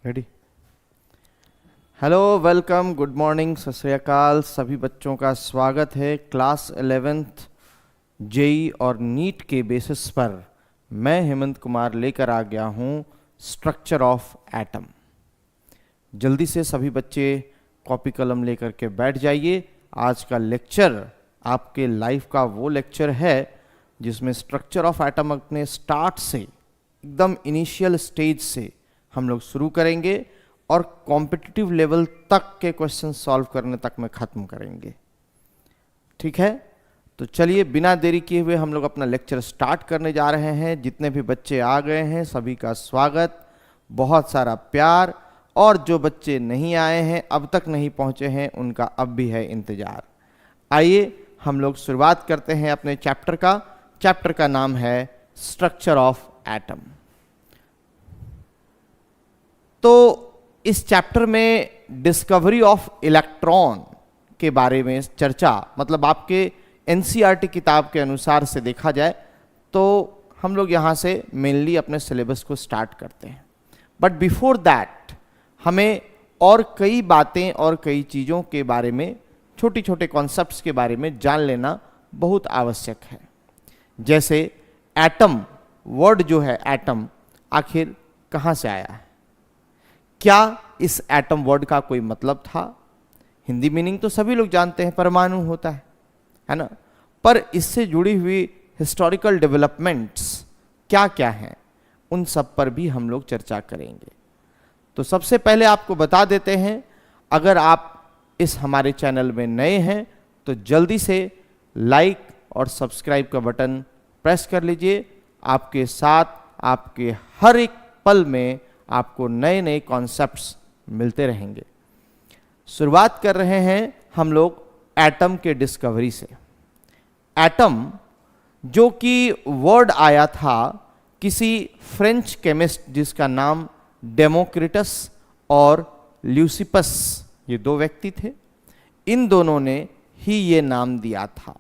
Ready. Hello, welcome, good morning, सत श्री अकाल। सभी बच्चों का स्वागत है क्लास 11th जेई और नीट के बेसिस पर मैं हेमंत कुमार लेकर आ गया हूँ स्ट्रक्चर ऑफ एटम। जल्दी से सभी बच्चे कॉपी कलम लेकर के बैठ जाइए। आज का लेक्चर आपके लाइफ का वो लेक्चर है जिसमें स्ट्रक्चर ऑफ एटम अपने स्टार्ट से एकदम इनिशियल स्टेज से हम लोग शुरू करेंगे और कॉम्पिटिटिव लेवल तक के क्वेश्चन सॉल्व करने तक में ख़त्म करेंगे। ठीक है, तो चलिए बिना देरी किए हुए हम लोग अपना लेक्चर स्टार्ट करने जा रहे हैं। जितने भी बच्चे आ गए हैं सभी का स्वागत, बहुत सारा प्यार, और जो बच्चे नहीं आए हैं, अब तक नहीं पहुंचे हैं, उनका अब भी है इंतज़ार। आइए हम लोग शुरुआत करते हैं अपने चैप्टर का। चैप्टर का नाम है स्ट्रक्चर ऑफ एटम। तो इस चैप्टर में डिस्कवरी ऑफ इलेक्ट्रॉन के बारे में चर्चा, मतलब आपके एनसीईआरटी किताब के अनुसार से देखा जाए तो हम लोग यहाँ से मेनली अपने सिलेबस को स्टार्ट करते हैं। बट बिफोर दैट हमें और कई बातें और कई चीज़ों के बारे में, छोटी छोटे कॉन्सेप्ट्स के बारे में जान लेना बहुत आवश्यक है। जैसे एटम वर्ड जो है, एटम आखिर कहाँ से आया है? क्या इस एटम वर्ड का कोई मतलब था? हिंदी मीनिंग तो सभी लोग जानते हैं, परमाणु होता है ना। पर इससे जुड़ी हुई हिस्टोरिकल डेवलपमेंट्स क्या क्या हैं, उन सब पर भी हम लोग चर्चा करेंगे। तो सबसे पहले आपको बता देते हैं, अगर आप इस हमारे चैनल में नए हैं तो जल्दी से लाइक और सब्सक्राइब का बटन प्रेस कर लीजिए। आपके साथ आपके हर एक पल में आपको नए नए कॉन्सेप्ट्स मिलते रहेंगे। शुरुआत कर रहे हैं हम लोग एटम के डिस्कवरी से। एटम जो कि वर्ड आया था किसी फ्रेंच केमिस्ट जिसका नाम डेमोक्रिटस और ल्यूसिपस, ये दो व्यक्ति थे, इन दोनों ने ही ये नाम दिया था।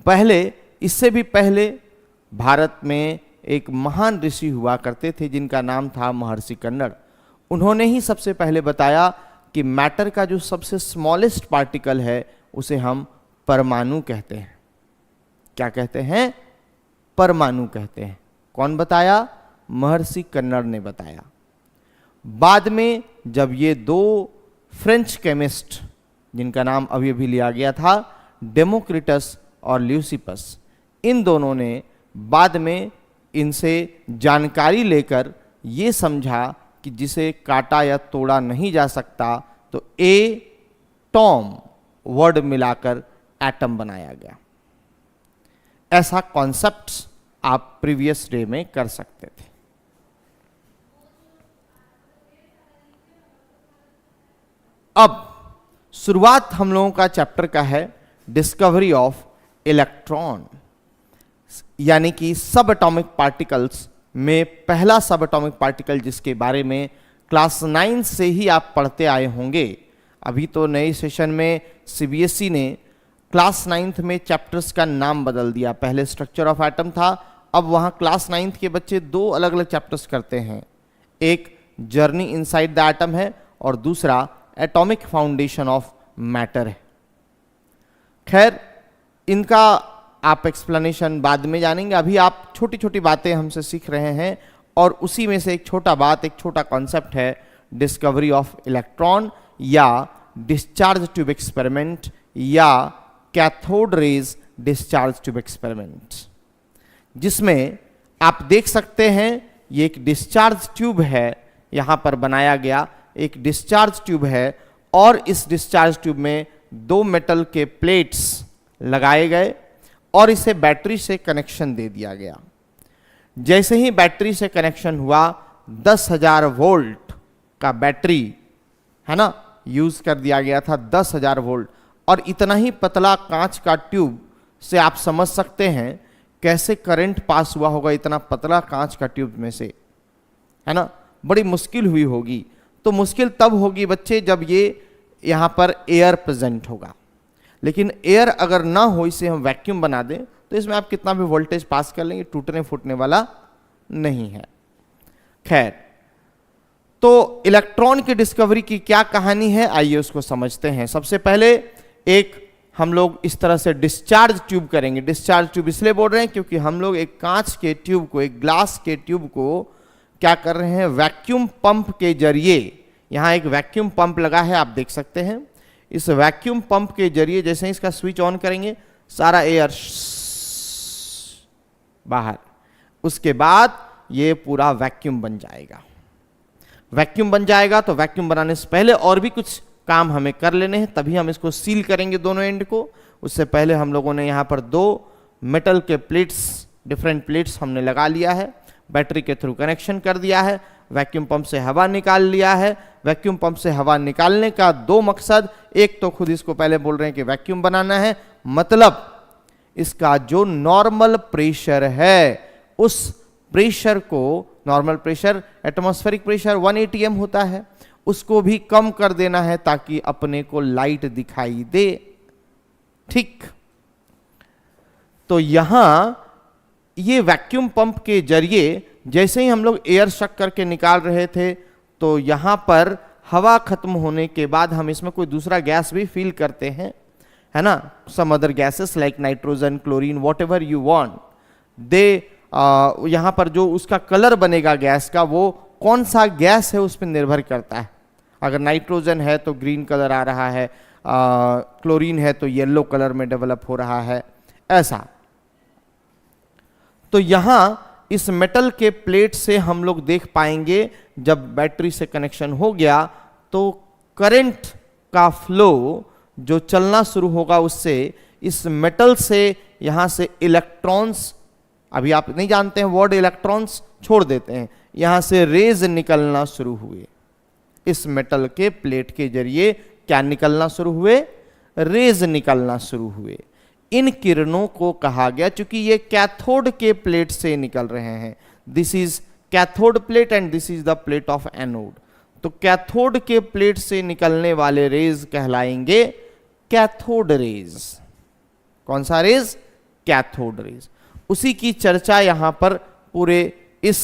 पहले, इससे भी पहले भारत में एक महान ऋषि हुआ करते थे जिनका नाम था महर्षि कन्नड़। उन्होंने ही सबसे पहले बताया कि मैटर का जो सबसे स्मॉलेस्ट पार्टिकल है उसे हम परमाणु कहते हैं। क्या कहते हैं? परमाणु कहते हैं। कौन बताया? महर्षि कन्नड़ ने बताया। बाद में जब ये दो फ्रेंच केमिस्ट, जिनका नाम अभी अभी लिया गया था, डेमोक्रिटस और ल्यूसिपस, इन दोनों ने बाद में इनसे जानकारी लेकर ये समझा कि जिसे काटा या तोड़ा नहीं जा सकता, तो टॉम वर्ड मिलाकर एटम बनाया गया। ऐसा कॉन्सेप्ट आप प्रीवियस डे में कर सकते थे। अब शुरुआत हम लोगों का चैप्टर का है डिस्कवरी ऑफ इलेक्ट्रॉन, यानी कि सब एटॉमिक पार्टिकल्स में पहला सब एटॉमिक पार्टिकल जिसके बारे में क्लास 9 से ही आप पढ़ते आए होंगे। अभी तो नए सेशन में सीबीएसई ने क्लास 9th में चैप्टर्स का नाम बदल दिया। पहले स्ट्रक्चर ऑफ एटम था, अब वहाँ क्लास 9th के बच्चे दो अलग अलग चैप्टर्स करते हैं। एक जर्नी इनसाइड द एटम है और दूसरा एटॉमिक फाउंडेशन ऑफ मैटर है। खैर, इनका आप एक्सप्लेनेशन बाद में जानेंगे। अभी आप छोटी छोटी बातें हमसे सीख रहे हैं और उसी में से एक छोटा बात, एक छोटा कॉन्सेप्ट है डिस्कवरी ऑफ इलेक्ट्रॉन या डिस्चार्ज ट्यूब एक्सपेरिमेंट या cathode rays discharge tube experiment, जिसमें आप देख सकते हैं ये एक डिस्चार्ज ट्यूब है, यहाँ पर बनाया गया एक डिस्चार्ज ट्यूब है और इस डिस्चार्ज ट्यूब में दो मेटल के प्लेट्स लगाए गए और इसे बैटरी से कनेक्शन दे दिया गया। जैसे ही बैटरी से कनेक्शन हुआ, 10,000 वोल्ट का बैटरी है ना यूज कर दिया गया था, 10,000 वोल्ट। और इतना ही पतला कांच का ट्यूब से आप समझ सकते हैं कैसे करंट पास हुआ होगा इतना पतला कांच का ट्यूब में से, है ना। बड़ी मुश्किल हुई होगी। तो मुश्किल तब होगी बच्चे जब ये यहाँ पर एयर प्रेजेंट होगा, लेकिन एयर अगर ना हो, इसे हम वैक्यूम बना दें तो इसमें आप कितना भी वोल्टेज पास कर लेंगे, टूटने फूटने वाला नहीं है। खैर, तो इलेक्ट्रॉन की डिस्कवरी की क्या कहानी है, आइए उसको समझते हैं। सबसे पहले एक हम लोग इस तरह से डिस्चार्ज ट्यूब करेंगे। डिस्चार्ज ट्यूब इसलिए बोल रहे हैं क्योंकि हम लोग एक कांच के ट्यूब को, एक ग्लास के ट्यूब को क्या कर रहे हैं, वैक्यूम पंप के जरिए, यहां एक वैक्यूम पंप लगा है आप देख सकते हैं, इस वैक्यूम पंप के जरिए जैसे ही इसका स्विच ऑन करेंगे सारा एयर बाहर, उसके बाद ये पूरा वैक्यूम बन जाएगा। वैक्यूम बन जाएगा तो वैक्यूम बनाने से पहले और भी कुछ काम हमें कर लेने हैं, तभी हम इसको सील करेंगे दोनों एंड को। उससे पहले हम लोगों ने यहाँ पर 2 मेटल के प्लेट्स, डिफरेंट प्लेट्स हमने लगा लिया है, बैटरी के थ्रू कनेक्शन कर दिया है, वैक्यूम पंप से हवा निकाल लिया है। वैक्यूम पंप से हवा निकालने का 2 मकसद, एक तो खुद इसको पहले बोल रहे हैं कि वैक्यूम बनाना है, मतलब इसका जो नॉर्मल प्रेशर है उस प्रेशर को, normal pressure atmospheric pressure 1 atm होता है, उसको भी कम कर देना है ताकि अपने को लाइट दिखाई दे। ठीक, तो यहां ये वैक्यूम पंप के जरिए जैसे ही हम लोग एयर शक करके निकाल रहे थे तो यहां पर हवा खत्म होने के बाद हम इसमें कोई दूसरा गैस भी फील करते हैं, है ना, some other gases like nitrogen, chlorine, whatever you want they. यहां पर जो उसका कलर बनेगा गैस का, वो कौन सा गैस है उस पर निर्भर करता है। अगर नाइट्रोजन है तो ग्रीन कलर आ रहा है, क्लोरीन है तो येलो कलर में डेवलप हो रहा है, ऐसा। तो यहां इस मेटल के प्लेट से हम लोग देख पाएंगे जब बैटरी से कनेक्शन हो गया तो करंट का फ्लो जो चलना शुरू होगा उससे इस मेटल से यहां से इलेक्ट्रॉन्स, अभी आप नहीं जानते हैं वर्ड इलेक्ट्रॉन्स, छोड़ देते हैं, यहां से रेज निकलना शुरू हुए। इस मेटल के प्लेट के जरिए क्या निकलना शुरू हुए, रेज निकलना शुरू हुए। इन किरणों को कहा गया, चूंकि ये कैथोड के प्लेट से निकल रहे हैं, this is cathode plate and this is the plate of anode, तो कैथोड के प्लेट से निकलने वाले रेज कहलाएंगे कैथोड रेज। कौन सा रेज, कैथोड रेज। उसी की चर्चा यहां पर पूरे इस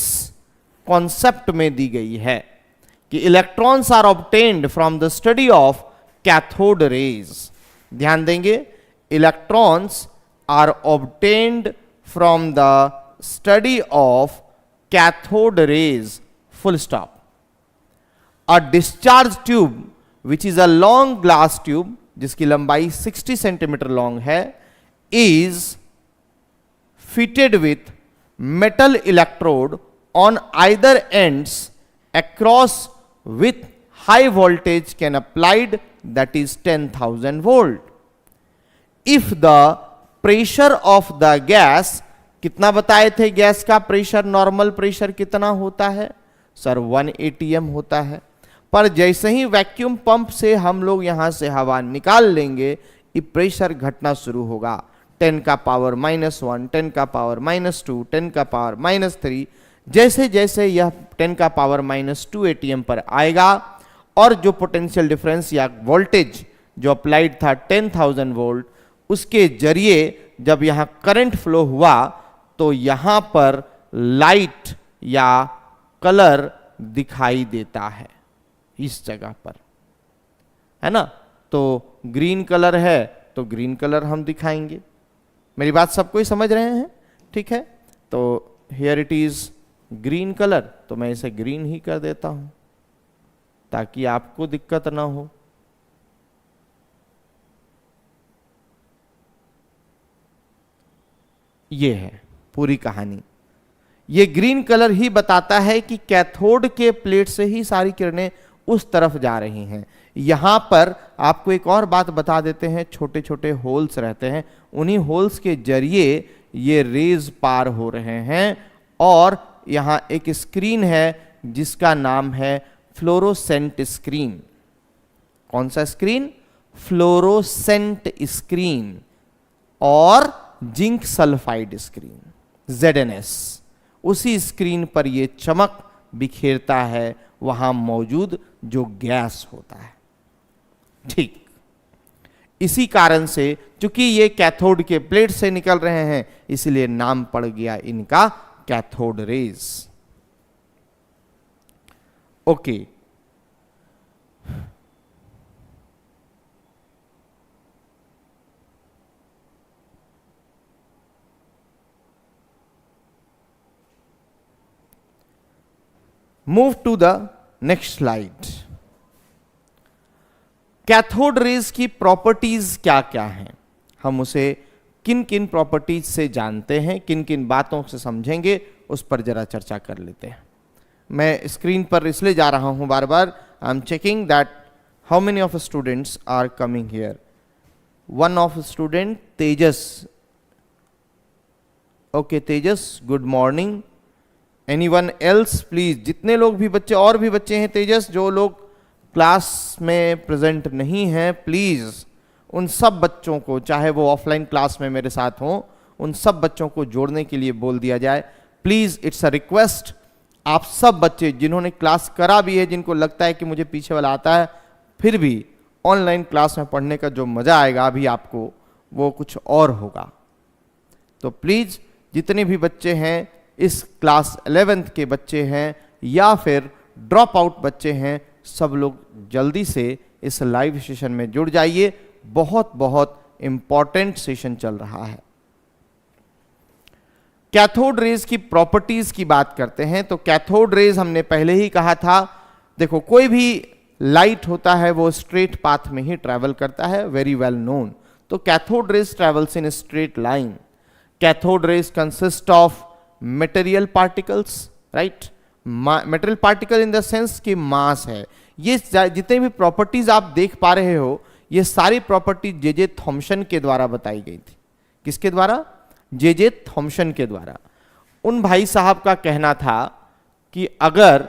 कॉन्सेप्ट में दी गई है कि electrons are obtained from the study of cathode rays. ध्यान देंगे, electrons are obtained from the study of cathode rays, full stop. A discharge tube which is a long glass tube जिसकी लंबाई 60 सेंटीमीटर लॉन्ग है, is fitted with metal electrode on either ends across with high voltage can applied, that is 10,000 volt. If the pressure of the gas, कितना बताए थे gas का pressure, normal pressure कितना होता है सर, 1 atm होता है, पर जैसे ही वैक्यूम पंप से हम लोग यहां से हवा निकाल लेंगे ये प्रेशर घटना शुरू होगा। 10 का पावर -1, 10 का पावर -2, 10 का पावर -3, जैसे जैसे यह 10 का पावर -2 atm पर आएगा और जो पोटेंशियल डिफरेंस या वोल्टेज जो अप्लाइड था 10,000 वोल्ट, उसके जरिए जब यहां करंट फ्लो हुआ तो यहां पर लाइट या कलर दिखाई देता है इस जगह पर, है ना। तो ग्रीन कलर है तो ग्रीन कलर हम दिखाएंगे। मेरी बात सबको ही समझ रहे हैं, ठीक है। तो here it is green colour, तो मैं इसे ग्रीन ही कर देता हूं ताकि आपको दिक्कत ना हो। ये है पूरी कहानी। ये ग्रीन कलर ही बताता है कि कैथोड के प्लेट से ही सारी किरणें उस तरफ जा रही हैं। यहां पर आपको एक और बात बता देते हैं, छोटे छोटे होल्स रहते हैं, उन्हीं होल्स के जरिए ये रेज पार हो रहे हैं। और यहां एक स्क्रीन है जिसका नाम है फ्लोरोसेंट स्क्रीन। कौन सा स्क्रीन, फ्लोरोसेंट स्क्रीन और जिंक सल्फाइड स्क्रीन, ZNS। उसी स्क्रीन पर ये चमक बिखेरता है वहां मौजूद जो गैस होता है, ठीक। इसी कारण से चूंकि ये कैथोड के प्लेट से निकल रहे हैं इसलिए नाम पड़ गया इनका cathode rays. Okay, move to the next slide. Cathode rays की प्रॉपर्टीज क्या क्या हैं, हम उसे किन किन प्रॉपर्टीज से जानते हैं, किन किन बातों से समझेंगे, उस पर जरा चर्चा कर लेते हैं। मैं स्क्रीन पर इसलिए जा रहा हूं बार बार, I am checking that how many of students are coming here. One of student Tejas, okay Tejas, good morning. Anyone else please, जितने लोग भी बच्चे और भी बच्चे हैं तेजस जो लोग क्लास में प्रेजेंट नहीं हैं, प्लीज उन सब बच्चों को, चाहे वो ऑफलाइन क्लास में मेरे साथ हों, उन सब बच्चों को जोड़ने के लिए बोल दिया जाए। Please, it's a request. आप सब बच्चे जिन्होंने क्लास करा भी है, जिनको लगता है कि मुझे पीछे वाला आता है, फिर भी ऑनलाइन क्लास में पढ़ने का जो मजा आएगा अभी आपको, वो कुछ और होगा। तो प्लीज जितने भी बच्चे हैं, इस क्लास 11th के बच्चे हैं या फिर ड्रॉप आउट बच्चे हैं, सब लोग जल्दी से इस लाइव सेशन में जुड़ जाइए। बहुत बहुत इंपॉर्टेंट सेशन चल रहा है। कैथोड रेज की प्रॉपर्टीज की बात करते हैं। तो कैथोड रेज हमने पहले ही कहा था, देखो कोई भी लाइट होता है वो स्ट्रेट पाथ में ही ट्रैवल करता है, वेरी वेल नोन। तो cathode rays travels in straight line. Cathode rays consist of material particles, right. Material particle in the sense कि मास है। ये जितने भी प्रॉपर्टीज आप देख पा रहे हो, ये सारी प्रॉपर्टी जे थॉम्सन के द्वारा बताई गई थी। किसके द्वारा? जे थॉम्सन के द्वारा। उन भाई साहब का कहना था कि अगर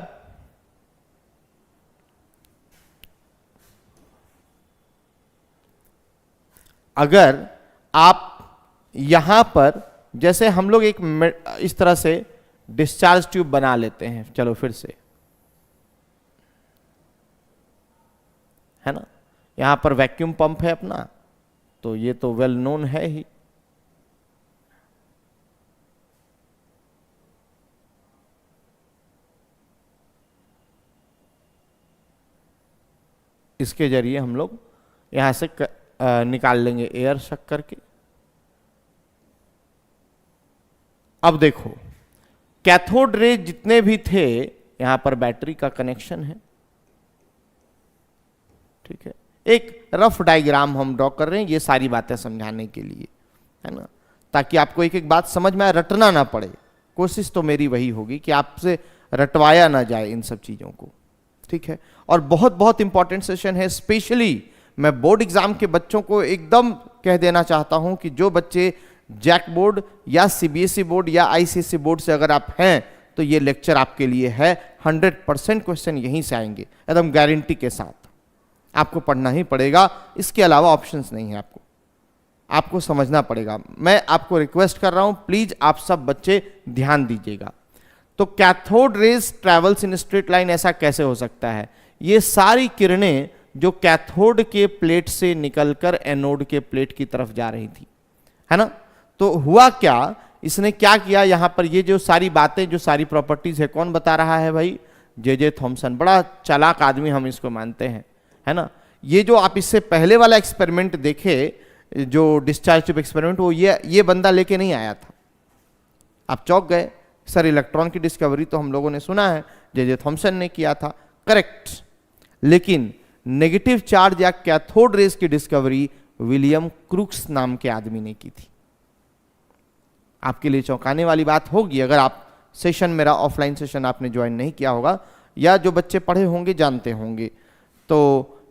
आप यहां पर, जैसे हम लोग एक इस तरह से डिस्चार्ज ट्यूब बना लेते हैं, चलो फिर से, है ना, यहां पर वैक्यूम पंप है अपना, तो ये तो वेल नोन है ही। इसके जरिए हम लोग यहां से निकाल लेंगे एयर शक करके। अब देखो, कैथोड रे जितने भी थे, यहां पर बैटरी का कनेक्शन है, ठीक है। एक रफ डायग्राम हम ड्रॉ कर रहे हैं, ये सारी बातें समझाने के लिए, है ना, ताकि आपको एक एक बात समझ में आए, रटना ना पड़े। कोशिश तो मेरी वही होगी कि आपसे रटवाया ना जाए इन सब चीजों को, ठीक है। और बहुत बहुत इंपॉर्टेंट सेशन है, स्पेशली मैं बोर्ड एग्जाम के बच्चों को एकदम कह देना चाहता हूं कि जो बच्चे जैक बोर्ड या सीबीएसई बोर्ड या आईसीएसई बोर्ड से अगर आप हैं, तो ये लेक्चर आपके लिए है। 100% क्वेश्चन यहीं से आएंगे, एकदम गारंटी के साथ। आपको पढ़ना ही पड़ेगा, इसके अलावा ऑप्शंस नहीं है। आपको समझना पड़ेगा। मैं आपको रिक्वेस्ट कर रहा हूं, प्लीज आप सब बच्चे ध्यान दीजिएगा। तो कैथोड रेज ट्रैवल्स इन स्ट्रेट लाइन, ऐसा कैसे हो सकता है? ये सारी किरणें जो कैथोड के प्लेट से निकलकर एनोड के प्लेट की तरफ जा रही थी, है ना। तो हुआ क्या, इसने क्या किया, यहां पर ये जो सारी बातें, जो सारी प्रॉपर्टीज है, कौन बता रहा है भाई? J Thomson. बड़ा चालाक आदमी हम इसको मानते हैं, है ना। ये जो आप इससे पहले वाला एक्सपेरिमेंट देखे, जो डिस्चार्ज ट्यूब एक्सपेरिमेंट, वो ये बंदा लेके नहीं आया था। आप चौंक गए, सर इलेक्ट्रॉन की डिस्कवरी तो हम लोगों ने सुना है जे थॉम्सन ने किया था, करेक्ट। लेकिन नेगेटिव चार्ज या कैथोड रेज की डिस्कवरी विलियम क्रूक्स नाम के आदमी ने की थी। आपके लिए चौंकाने वाली बात होगी अगर आप सेशन, मेरा ऑफलाइन सेशन आपने ज्वाइन नहीं किया होगा, या जो बच्चे पढ़े होंगे जानते होंगे। तो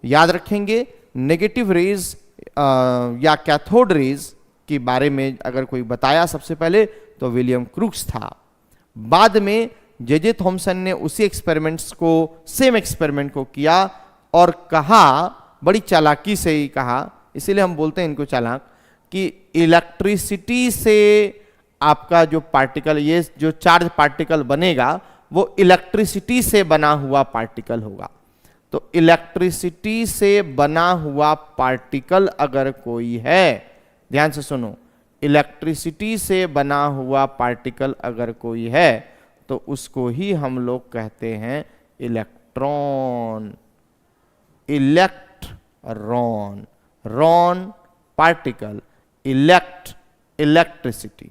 याद रखेंगे, नेगेटिव रेज या कैथोड रेज के बारे में अगर कोई बताया सबसे पहले तो विलियम क्रूक्स था। बाद में जे थॉम्सन ने उसी एक्सपेरिमेंट्स को, सेम एक्सपेरिमेंट को किया और कहा, बड़ी चालाकी से ही कहा, इसीलिए हम बोलते हैं इनको चालाक, कि इलेक्ट्रिसिटी से आपका जो पार्टिकल, ये जो चार्ज पार्टिकल बनेगा, वो इलेक्ट्रिसिटी से बना हुआ पार्टिकल होगा। तो इलेक्ट्रिसिटी से बना हुआ पार्टिकल अगर कोई है, ध्यान से सुनो, इलेक्ट्रिसिटी से बना हुआ पार्टिकल अगर कोई है, तो उसको ही हम लोग कहते हैं electron. Electron, electron, Ron particle, elect electricity.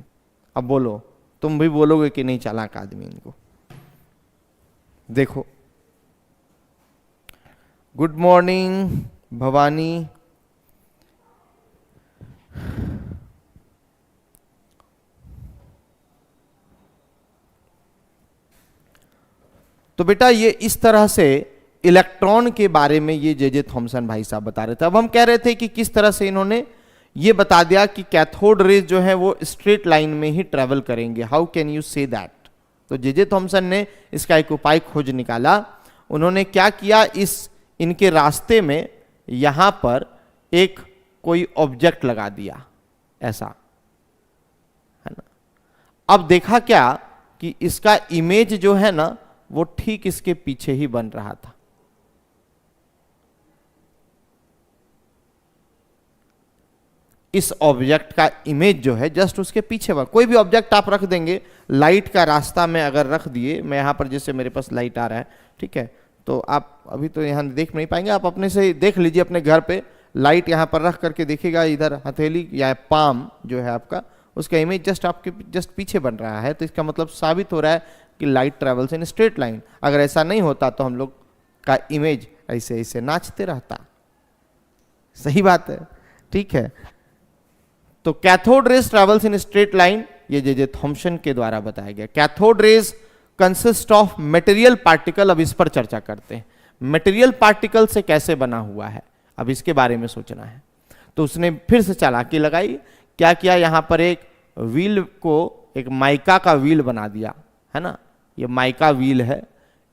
अब बोलो, तुम भी बोलोगे कि नहीं चालाक आदमी इनको। देखो, गुड मॉर्निंग भवानी, तो बेटा ये इस तरह से इलेक्ट्रॉन के बारे में ये जे थॉमसन भाई साहब बता रहे थे। अब हम कह रहे थे कि किस तरह से इन्होंने ये बता दिया कि कैथोड रेज जो है वो स्ट्रेट लाइन में ही ट्रेवल करेंगे। How can you say that? तो जे थॉमसन ने इसका एक उपाय खोज निकाला। उन्होंने क्या किया, इस इनके रास्ते में यहां पर एक कोई ऑब्जेक्ट लगा दिया ऐसा, है ना। अब देखा क्या कि इसका इमेज जो है ना वो ठीक इसके पीछे ही बन रहा था। इस ऑब्जेक्ट का इमेज जो है जस्ट उसके पीछे बन। कोई भी ऑब्जेक्ट आप रख देंगे, लाइट का रास्ता में अगर रख दिए, मैं यहां पर जैसे मेरे पास लाइट आ रहा है, ठीक है, तो आप अभी तो यहां देख नहीं पाएंगे, आप अपने से देख लीजिए अपने घर पे लाइट यहां पर रख करके देखिएगा, इधर हथेली या पाम जो है आपका, उसका इमेज जस्ट आपके जस्ट पीछे बन रहा है। तो इसका मतलब साबित हो रहा है कि light travels in straight line. अगर ऐसा नहीं होता तो हम लोग का इमेज ऐसे ऐसे नाचते रहता। सही बात है, ठीक है। तो cathode rays travels in straight line, ये जे थॉमसन के द्वारा बताया गया। Cathode rays consist of material particle. अब इस पर चर्चा करते हैं, मटेरियल पार्टिकल से कैसे बना हुआ है, अब इसके बारे में सोचना है। तो उसने फिर से चालाकी लगाई। क्या किया, यहां पर एक व्हील को, एक माइका का व्हील बना दिया, है ना, ये माइका व्हील है।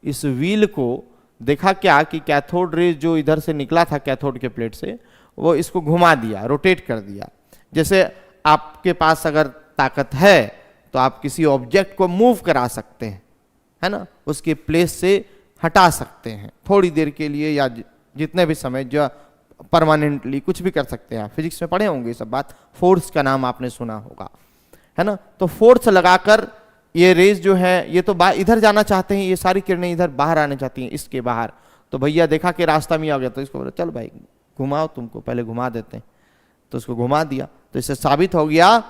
इस व्हील को देखा क्या कि कैथोड रेज जो इधर से निकला था कैथोड के प्लेट से, वो इसको घुमा दिया, रोटेट कर दिया। जैसे आपके पास अगर ताकत है तो आप किसी ऑब्जेक्ट को मूव करा सकते हैं, है ना, उसके प्लेस से हटा सकते हैं थोड़ी देर के लिए, या जितने भी समय, जो परमानेंटली कुछ भी कर सकते हैं। आप फिजिक्स में पढ़े होंगे सब बात, फोर्स का नाम आपने सुना होगा, है ना। तो फोर्स लगाकर ये रेज जो है, ये तो इधर जाना चाहते हैं, ये सारी किरणें इधर बाहर आने चाहती हैं, इसके बाहर। तो भैया देखा कि रास्ता में आ गया, तो इसको बोला चल भाई घुमाओ, तुमको पहले घुमा देते हैं। तो उसको घुमा दिया। तो इससे साबित हो गया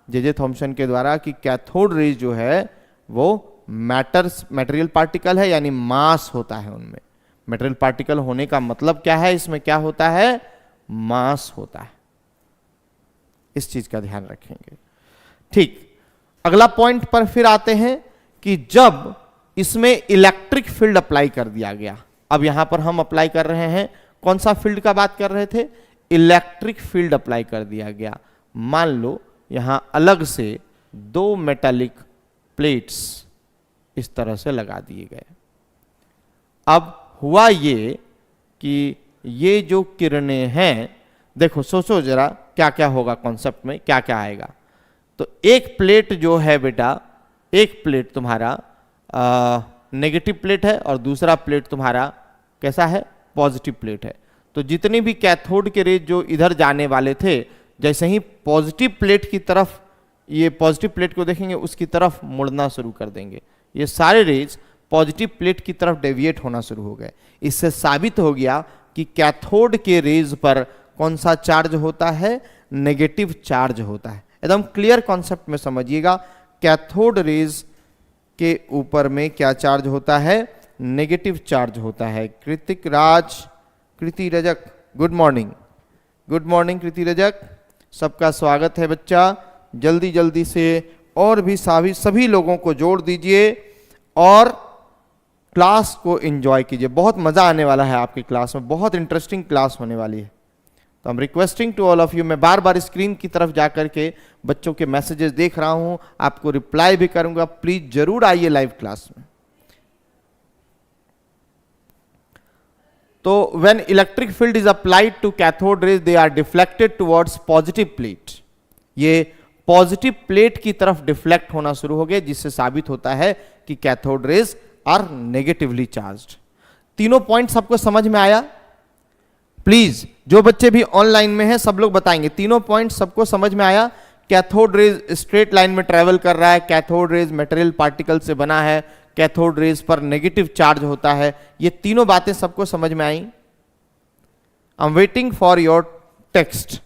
जे थॉमसन के द्वारा कि कैथोड रेज जो है वो मटेरियल पार्टिकल है, यानी मास होता है उनमें। मटेरियल पार्टिकल होने का मतलब क्या है, इसमें क्या होता है, मास होता है। इस चीज का ध्यान रखेंगे। ठीक, अगला पॉइंट पर फिर आते हैं कि जब इसमें इलेक्ट्रिक फील्ड अप्लाई कर दिया गया। अब यहां पर हम अप्लाई कर रहे हैं, कौन सा फील्ड का बात कर रहे थे, इलेक्ट्रिक फील्ड अप्लाई कर दिया गया। मान लो यहां अलग से दो मेटालिक प्लेट्स इस तरह से लगा दिए गए। अब हुआ ये कि ये जो किरणें हैं, देखो सोचो जरा क्या क्या होगा कॉन्सेप्ट में, क्या क्या आएगा। तो एक प्लेट जो है बेटा, एक प्लेट तुम्हारा नेगेटिव प्लेट है और दूसरा प्लेट तुम्हारा कैसा है, पॉजिटिव प्लेट है। तो जितने भी कैथोड के रेज जो इधर जाने वाले थे, जैसे ही पॉजिटिव प्लेट की तरफ, ये पॉजिटिव प्लेट को देखेंगे उसकी तरफ मुड़ना शुरू कर देंगे, ये सारे रेज पॉजिटिव प्लेट की तरफ डेविएट होना शुरू हो गए। इससे साबित हो गया कि कैथोड के रेज पर कौन सा चार्ज होता है, नेगेटिव चार्ज होता है। एकदम क्लियर कॉन्सेप्ट में समझिएगा, कैथोड रेज के ऊपर में क्या चार्ज होता है, नेगेटिव चार्ज होता है। Kritik Raj, Kriti Rajak, good morning, good morning Kriti Rajak, सबका स्वागत है बच्चा। जल्दी जल्दी से और भी सभी लोगों को जोड़ दीजिए और क्लास को एंजॉय कीजिए। बहुत मजा आने वाला है आपकी क्लास में, बहुत इंटरेस्टिंग क्लास होने वाली है। तो I am requesting to all of you, मैं बार बार स्क्रीन की तरफ जाकर के बच्चों के मैसेजेस देख रहा हूं, आपको रिप्लाई भी करूंगा, प्लीज जरूर आइए लाइव क्लास में। तो when electric field is applied to cathode rays, they are deflected towards positive plate. ये पॉजिटिव प्लेट की तरफ डिफ्लेक्ट होना शुरू हो गए, जिससे साबित होता है कि cathode rays are negatively charged. तीनों पॉइंट सबको समझ में आया? प्लीज जो बच्चे भी ऑनलाइन में हैं सब लोग बताएंगे, तीनों पॉइंट सबको समझ में आया? कैथोड रेज स्ट्रेट लाइन में ट्रेवल कर रहा है, कैथोड रेज मटेरियल पार्टिकल से बना है, कैथोड रेज पर नेगेटिव चार्ज होता है। ये तीनों बातें सबको समझ में आई? I am waiting for your text.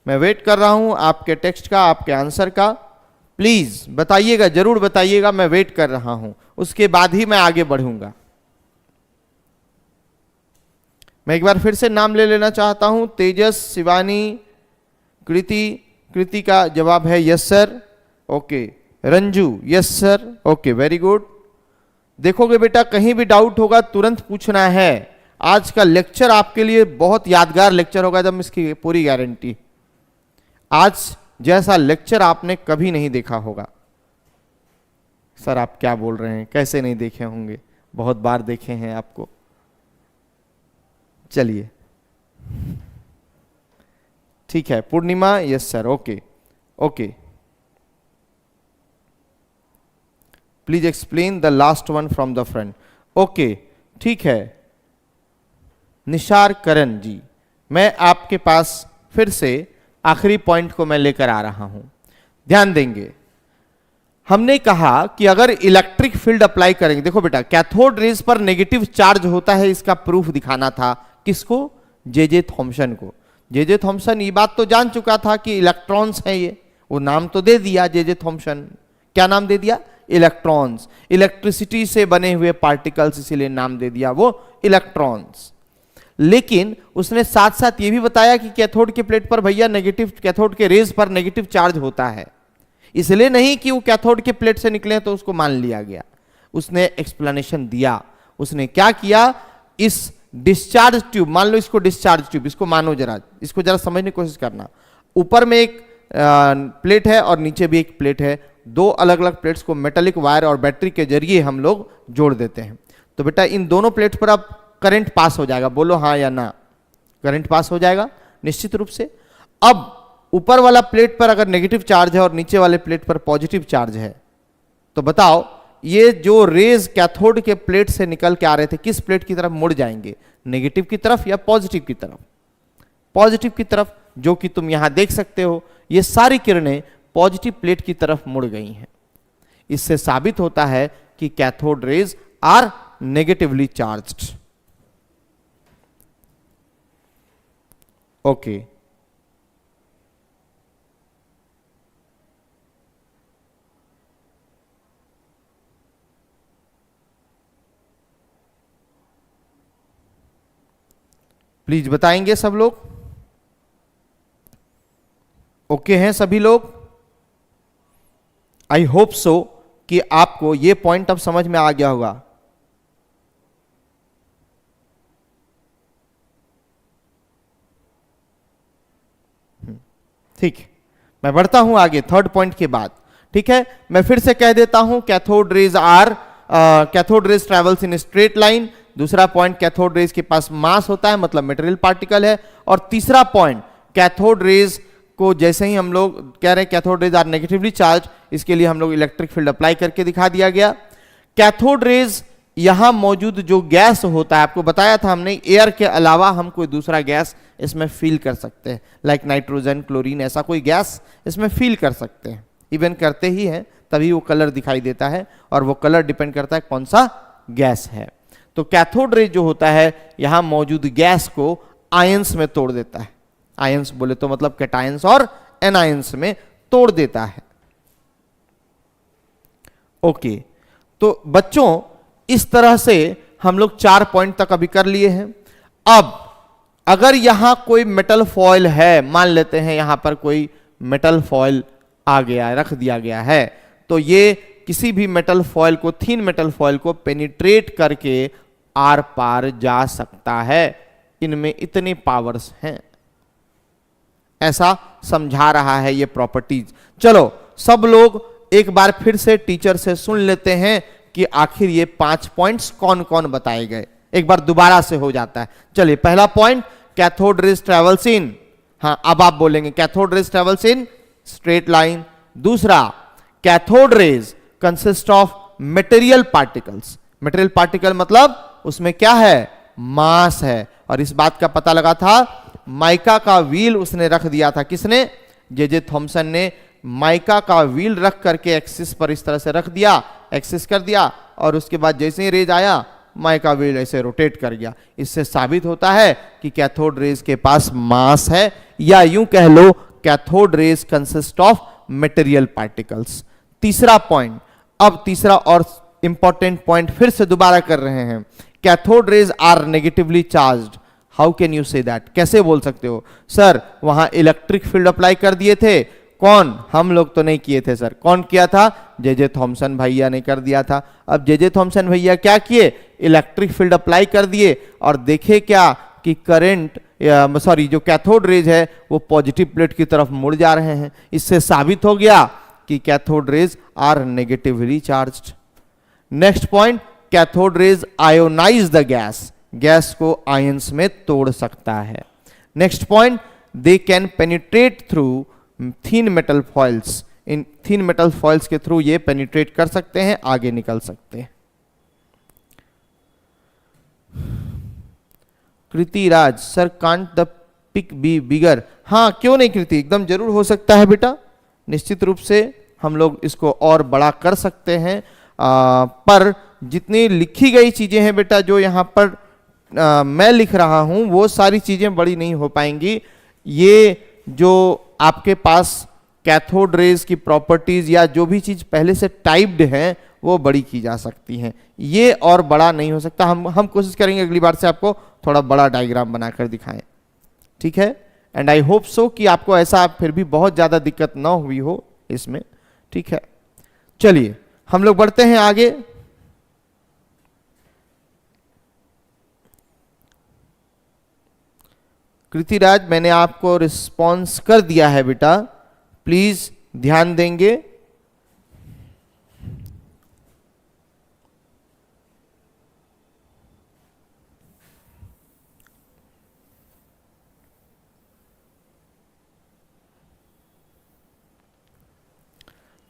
मैं वेट कर रहा हूं आपके टेक्स्ट का, आपके आंसर का। प्लीज बताइएगा, जरूर बताइएगा, मैं वेट कर रहा हूं, उसके बाद ही मैं आगे बढ़ूंगा। मैं एक बार फिर से नाम ले लेना चाहता हूं, तेजस, शिवानी, कृति। कृति का जवाब है yes sir. Okay, Ranju yes sir. Okay, very good. देखोगे बेटा, कहीं भी डाउट होगा तुरंत पूछना है। आज का लेक्चर आपके लिए बहुत यादगार लेक्चर होगा, एकदम इसकी पूरी गारंटी। आज जैसा लेक्चर आपने कभी नहीं देखा होगा। सर आप क्या बोल रहे हैं, कैसे नहीं देखे होंगे, बहुत बार देखे हैं आपको। चलिए ठीक है, Purnima yes sir. Okay okay, please explain the last one from the front. Okay ठीक है, निशार करण जी, मैं आपके पास फिर से आखिरी पॉइंट को मैं लेकर आ रहा हूं, ध्यान देंगे। हमने कहा कि अगर इलेक्ट्रिक फील्ड अप्लाई करेंगे, देखो बेटा, कैथोड रेज पर नेगेटिव चार्ज होता है, इसका प्रूफ दिखाना था। किसको? जे थॉमसन को। जे थॉमसन ये बात तो जान चुका था कि इलेक्ट्रॉन्स हैं ये, वो नाम तो दे दिया जे थॉमसन। क्या नाम दे दिया? इलेक्ट्रॉन्स। इलेक्ट्रिसिटी से बने हुए पार्टिकल्स, इसीलिए नाम दे दिया वो इलेक्ट्रॉन्स। लेकिन उसने साथ साथ ये भी बताया कि कैथोड के प्लेट पर भैया नेगेटिव, कैथोड के रेज पर नेगेटिव चार्ज होता है। इसलिए नहीं कि वो कैथोड के प्लेट से निकले तो उसको मान लिया गया। उसने एक्सप्लेनेशन दिया। उसने क्या किया, इस डिस्चार्ज ट्यूब, मान लो इसको डिस्चार्ज ट्यूब, इसको मानो जरा, इसको जरा समझने की कोशिश करना। ऊपर में एक प्लेट है और नीचे भी एक प्लेट है। दो अलग अलग प्लेट्स को मेटालिक वायर और बैटरी के जरिए हम लोग जोड़ देते हैं। तो बेटा इन दोनों प्लेट पर अब करंट पास हो जाएगा, बोलो हाँ या ना। करंट पास हो जाएगा निश्चित रूप से। अब ऊपर वाला प्लेट पर अगर नेगेटिव चार्ज है और नीचे वाले प्लेट पर पॉजिटिव चार्ज है, तो बताओ ये जो रेज कैथोड के प्लेट से निकल के आ रहे थे, किस प्लेट की तरफ मुड़ जाएंगे? नेगेटिव की तरफ या पॉजिटिव की तरफ? पॉजिटिव की तरफ, जो कि तुम यहां देख सकते हो, ये सारी किरणें पॉजिटिव प्लेट की तरफ मुड़ गई हैं। इससे साबित होता है कि cathode rays are negatively charged. Okay, please बताएंगे सब लोग? ओके हैं सभी लोग? आई होप सो कि आपको ये पॉइंट अब समझ में आ गया होगा। ठीक है, मैं बढ़ता हूं आगे थर्ड पॉइंट के बाद। ठीक है, मैं फिर से कह देता हूं, cathode rays travels in straight line. दूसरा पॉइंट, कैथोड रेज के पास मास होता है, मतलब मटेरियल पार्टिकल है। और तीसरा पॉइंट, कैथोड रेज को जैसे ही हम लोग कह रहे हैं cathode rays are negatively charge, इसके लिए हम लोग इलेक्ट्रिक फील्ड अप्लाई करके दिखा दिया गया। कैथोड रेज यहां मौजूद जो गैस होता है, आपको बताया था हमने, एयर के अलावा हम कोई दूसरा गैस इसमें फील कर सकते हैं, लाइक नाइट्रोजन, क्लोरीन, ऐसा कोई गैस इसमें फील कर सकते हैं। इवन करते ही हैं, तभी वो कलर दिखाई देता है, और वो कलर डिपेंड करता है कौन सा गैस है। तो कैथोड रेज जो होता है यहां मौजूद गैस को आयंस में तोड़ देता है। आयंस बोले तो मतलब कैटायंस और एनायंस में तोड़ देता है। ओके, तो बच्चों इस तरह से हम लोग 4 पॉइंट तक अभी कर लिए हैं। अब अगर यहां कोई मेटल फॉयल है, मान लेते हैं यहां पर कोई मेटल फॉयल आ गया, रख दिया गया है, तो ये किसी भी मेटल फॉयल को, थीन मेटल फॉयल को पेनिट्रेट करके आर पार जा सकता है। इनमें इतने पावर्स हैं, ऐसा समझा रहा है ये प्रॉपर्टीज। चलो सब लोग एक बार फिर से टीचर से सुन लेते हैं कि आखिर ये 5 पॉइंट्स कौन कौन बताए गए। एक बार दोबारा से हो जाता है। चलिए, पहला point, cathode rays travels in, हाँ अब आप बोलेंगे cathode rays travels in straight line. दूसरा, cathode rays consist of material particles. Material particle मतलब उसमें क्या है? मास है। और इस बात का पता लगा था, माइका का व्हील उसने रख दिया था। किसने? जे थॉमसन ने माइका का व्हील रख करके एक्सिस पर इस तरह से रख दिया, एक्सिस कर दिया, और उसके बाद जैसे ही रेज आया माइका व्हील ऐसे रोटेट कर गया। इससे साबित होता है कि कैथोड रेज के पास मास है, या यूं कह लो cathode rays consist of material particles. तीसरा पॉइंट, अब तीसरा और इंपॉर्टेंट पॉइंट फिर से दोबारा कर रहे हैं, cathode rays are negatively charged. How can you say that, कैसे बोल सकते हो सर? वहां इलेक्ट्रिक फील्ड अप्लाई कर दिए थे, कौन? हम लोग तो नहीं किए थे सर। कौन किया था? जे थॉमसन भैया ने कर दिया था। अब जे थॉमसन भैया क्या किए? इलेक्ट्रिक फील्ड अप्लाई कर दिए, और देखे क्या कि करंट जो कैथोड रेज है वो पॉजिटिव प्लेट की तरफ मुड़ जा रहे हैं। इससे साबित हो गया कि cathode rays are negatively charged. Next point, cathode rays ionize the gas, gas को आयंस में तोड़ सकता है। Next point, they can penetrate through thin metal foils, इन थिन मेटल फॉइल्स के थ्रू ये पेनिट्रेट कर सकते हैं, आगे निकल सकते हैं। Kriti Raj, sir can't the pic be bigger? हाँ, क्यों नहीं कृति, एकदम जरूर हो सकता है बेटा, निश्चित रूप से हम लोग इसको और बड़ा कर सकते हैं। पर जितनी लिखी गई चीजें हैं बेटा, जो यहाँ पर मैं लिख रहा हूं, वो सारी चीजें बड़ी नहीं हो पाएंगी। ये जो आपके पास कैथोड रेज की प्रॉपर्टीज या जो भी चीज पहले से टाइप्ड है वो बड़ी की जा सकती हैं, ये और बड़ा नहीं हो सकता। हम कोशिश करेंगे अगली बार से आपको थोड़ा बड़ा डायग्राम बनाकर दिखाएं, ठीक है? एंड आई होप सो कि आपको ऐसा फिर भी बहुत ज्यादा दिक्कत ना हुई हो इसमें, ठीक है? चलिए हम लोग बढ़ते हैं आगे। कृतिराज, मैंने आपको रिस्पॉन्स कर दिया है बेटा, प्लीज ध्यान देंगे।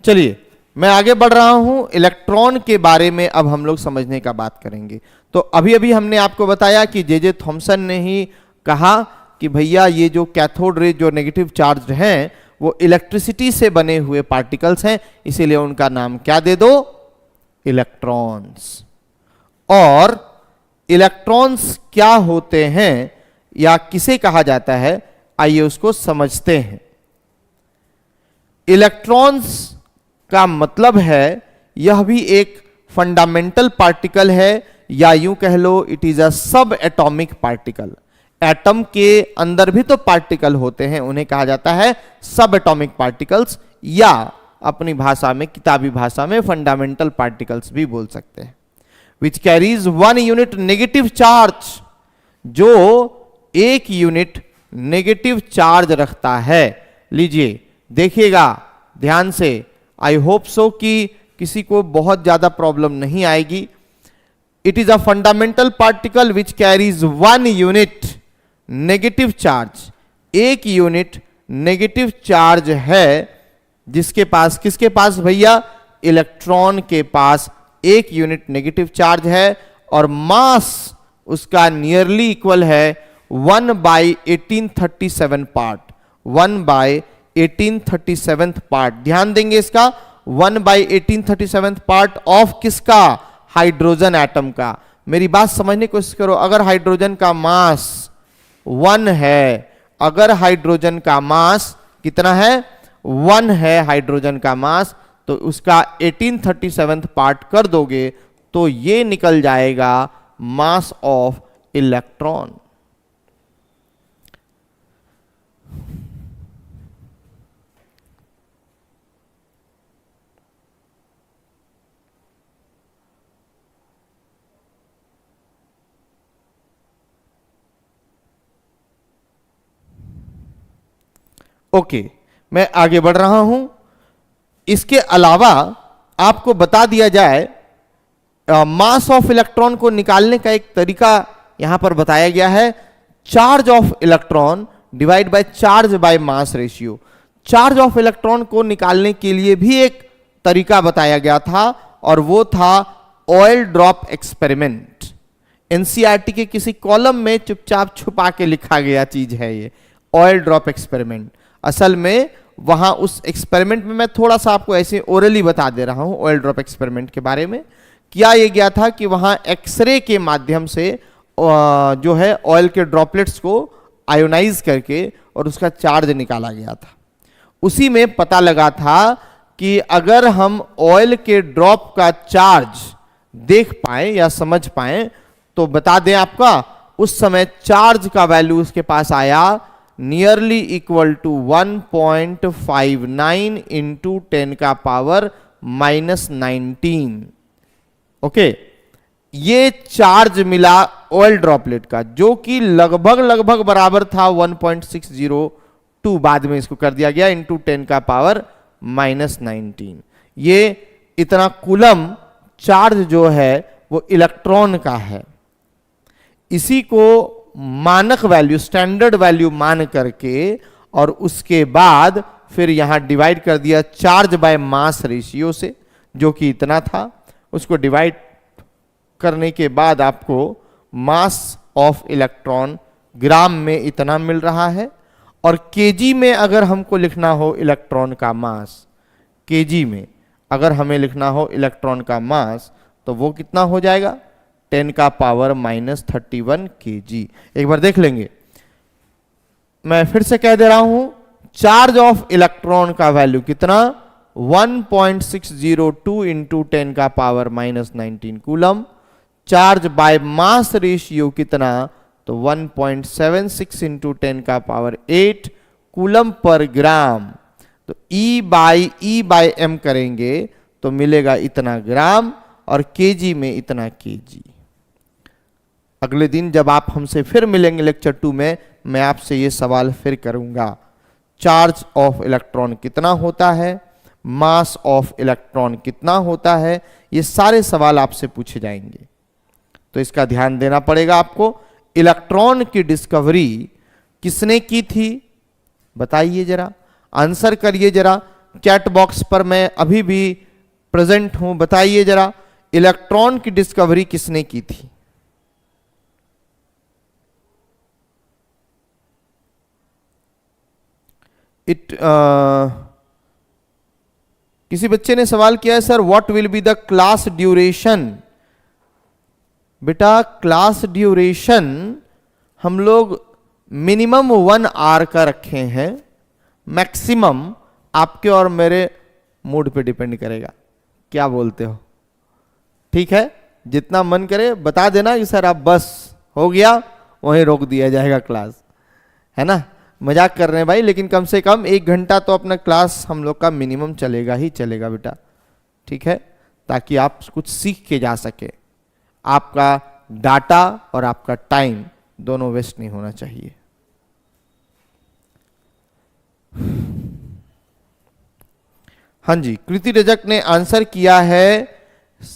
चलिए मैं आगे बढ़ रहा हूं, इलेक्ट्रॉन के बारे में अब हम लोग समझने का बात करेंगे। तो अभी अभी हमने आपको बताया कि जे थॉमसन ने ही कहा कि भैया ये जो कैथोड रे जो नेगेटिव चार्ज हैं वो इलेक्ट्रिसिटी से बने हुए पार्टिकल्स हैं, इसीलिए उनका नाम क्या दे दो? इलेक्ट्रॉन्स। और इलेक्ट्रॉन्स क्या होते हैं या किसे कहा जाता है, आइए उसको समझते हैं। इलेक्ट्रॉन्स का मतलब है यह भी एक फंडामेंटल पार्टिकल है, या यूं कह लो इट इज अ सब एटॉमिक पार्टिकल। एटम के अंदर भी तो पार्टिकल होते हैं, उन्हें कहा जाता है सब एटॉमिक पार्टिकल्स, या अपनी भाषा में, किताबी भाषा में फंडामेंटल पार्टिकल्स भी बोल सकते हैं। Which carries 1 unit negative charge, जो 1 यूनिट नेगेटिव चार्ज रखता है। लीजिए देखिएगा ध्यान से, आई होप सो कि किसी को बहुत ज्यादा प्रॉब्लम नहीं आएगी। It is a fundamental particle which carries 1 unit negative charge, 1 unit negative charge है, जिसके पास, किसके पास भैया? इलेक्ट्रॉन के पास 1 यूनिट नेगेटिव चार्ज है, और मास उसका नियरली इक्वल है 1/1837 पार्ट, 1/1837 पार्ट। ध्यान देंगे इसका, 1/1837 पार्ट ऑफ किसका? हाइड्रोजन एटम का। मेरी बात समझने की कोशिश करो, अगर हाइड्रोजन का मास 1 है, अगर हाइड्रोजन का मास कितना है? 1 है हाइड्रोजन का मास, तो उसका 1837 पार्ट कर दोगे तो ये निकल जाएगा मास ऑफ इलेक्ट्रॉन। ओके, मैं आगे बढ़ रहा हूं। इसके अलावा आपको बता दिया जाए, मास ऑफ इलेक्ट्रॉन को निकालने का एक तरीका यहां पर बताया गया है, charge of electron divide by charge by mass ratio. Charge of electron को निकालने के लिए भी एक तरीका बताया गया था, और वो था ऑयल ड्रॉप एक्सपेरिमेंट। एनसीईआरटी के किसी कॉलम में चुपचाप छुपा के लिखा गया चीज है ये ऑयल ड्रॉप एक्सपेरिमेंट। असल में वहां उस एक्सपेरिमेंट में मैं थोड़ा सा आपको ऐसे ओरली बता दे रहा हूं ऑयल ड्रॉप एक्सपेरिमेंट के बारे में। किया ये गया था कि वहां एक्सरे के माध्यम से जो है ऑयल के ड्रॉपलेट्स को आयोनाइज करके और उसका चार्ज निकाला गया था। उसी में पता लगा था कि अगर हम ऑयल के ड्रॉप का चार्ज देख पाए या समझ पाए तो बता दें आपका उस समय चार्ज का वैल्यू उसके पास आया नियरली इक्वल टू 1.59 इंटू 10 का पावर -19। ओके, ये चार्ज मिला ऑयल ड्रॉपलेट का जो कि लगभग बराबर था 1.602, बाद में इसको कर दिया गया इंटू 10 का पावर -19। ये इतना कूलम चार्ज जो है वो इलेक्ट्रॉन का है। इसी को मानक वैल्यू, स्टैंडर्ड वैल्यू मान करके और उसके बाद फिर यहां डिवाइड कर दिया चार्ज बाय मास रेशियो से, जो कि इतना था। उसको डिवाइड करने के बाद आपको मास ऑफ इलेक्ट्रॉन ग्राम में इतना मिल रहा है। और केजी में अगर हमको लिखना हो इलेक्ट्रॉन का मास, केजी में अगर हमें लिखना हो इलेक्ट्रॉन का मास, तो वो कितना हो जाएगा 10 का पावर -31 केजी। एक बार देख लेंगे, मैं फिर से कह दे रहा हूं, चार्ज ऑफ इलेक्ट्रॉन का वैल्यू कितना 1.602 इंटू 10 का power -19 coulomb. Charge by mass ratio कितना, तो 1.76 इंटू 10 का पावर 8 कूलम पर ग्राम। तो E बाय M करेंगे तो मिलेगा इतना ग्राम और केजी में इतना केजी। अगले दिन जब आप हमसे फिर मिलेंगे लेक्चर 2 में, मैं आपसे ये सवाल फिर करूंगा, चार्ज ऑफ इलेक्ट्रॉन कितना होता है, मास ऑफ इलेक्ट्रॉन कितना होता है, ये सारे सवाल आपसे पूछे जाएंगे। तो इसका ध्यान देना पड़ेगा आपको। इलेक्ट्रॉन की डिस्कवरी किसने की थी, बताइए जरा, आंसर करिए जरा। चैट बॉक्स पर मैं अभी भी प्रेजेंट हूं, बताइए जरा इलेक्ट्रॉन की डिस्कवरी किसने की थी। किसी बच्चे ने सवाल किया है, sir what will be the class duration. बेटा क्लास ड्यूरेशन हम लोग मिनिमम 1 आवर का रखे हैं, मैक्सिमम आपके और मेरे मूड पे डिपेंड करेगा, क्या बोलते हो। ठीक है, जितना मन करे बता देना कि सर आप बस हो गया, वहीं रोक दिया जाएगा क्लास, है ना। मजाक कर रहे हैं भाई, लेकिन कम से कम 1 घंटा तो अपना क्लास हम लोग का मिनिमम चलेगा ही चलेगा बेटा, ठीक है, ताकि आप कुछ सीख के जा सके। आपका डाटा और आपका टाइम दोनों वेस्ट नहीं होना चाहिए। हाँ जी, कृति रजक ने आंसर किया है